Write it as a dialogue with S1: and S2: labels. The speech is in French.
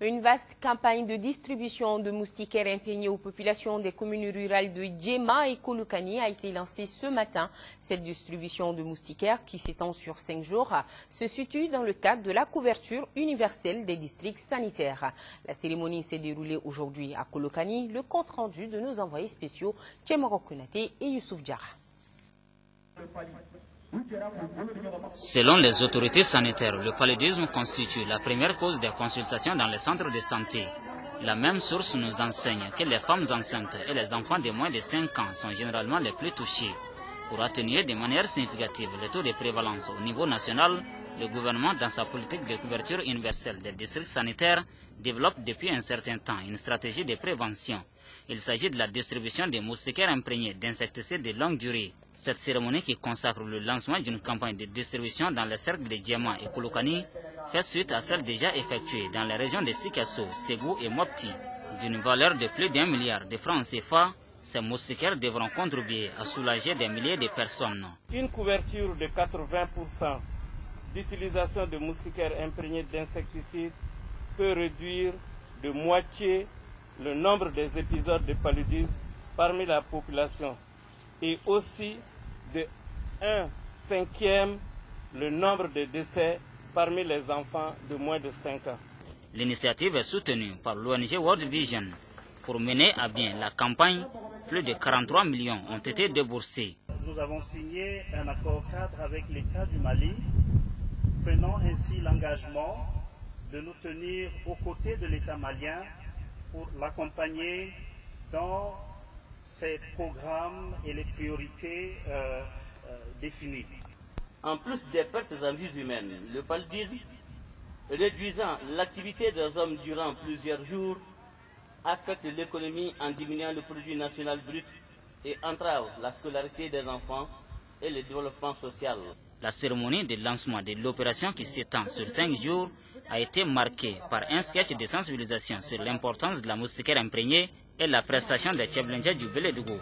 S1: Une vaste campagne de distribution de moustiquaires imprégnés aux populations des communes rurales de Djema et Kolokani a été lancée ce matin. Cette distribution de moustiquaires, qui s'étend sur 5 jours, se situe dans le cadre de la couverture universelle des districts sanitaires. La cérémonie s'est déroulée aujourd'hui à Kolokani. Le compte-rendu de nos envoyés spéciaux, Tchemaro Konaté et Youssouf Diarra.
S2: Selon les autorités sanitaires, le paludisme constitue la première cause des consultations dans les centres de santé. La même source nous enseigne que les femmes enceintes et les enfants de moins de 5 ans sont généralement les plus touchés. Pour atténuer de manière significative le taux de prévalence au niveau national, le gouvernement, dans sa politique de couverture universelle des districts sanitaires, développe depuis un certain temps une stratégie de prévention. Il s'agit de la distribution des moustiquaires imprégnés d'insecticides de longue durée. Cette cérémonie, qui consacre le lancement d'une campagne de distribution dans les cercles de Djema et Kolokani, fait suite à celle déjà effectuée dans les régions de Sikasso, Ségou et Mopti. D'une valeur de plus d'1 milliard de francs CFA, ces moustiquaires devront contribuer à soulager des milliers de personnes.
S3: Une couverture de 80% d'utilisation de moustiquaires imprégnés d'insecticides peut réduire de moitié le nombre des épisodes de paludisme parmi la population et aussi de 1/5 le nombre de décès parmi les enfants de moins de 5 ans.
S2: L'initiative est soutenue par l'ONG World Vision. Pour mener à bien la campagne, plus de 43 millions ont été déboursés.
S4: Nous avons signé un accord cadre avec l'État du Mali, prenant ainsi l'engagement de nous tenir aux côtés de l'État malien pour l'accompagner dans ces programmes et les priorités définies.
S5: En plus des pertes en vies humaines, le paludisme, réduisant l'activité des hommes durant plusieurs jours, affecte l'économie en diminuant le produit national brut et entrave la scolarité des enfants et le développement social.
S2: La cérémonie de lancement de l'opération, qui s'étend sur 5 jours, a été marquée par un sketch de sensibilisation sur l'importance de la moustiquaire imprégnée et la prestation des Tcheblenja du Bélédougou.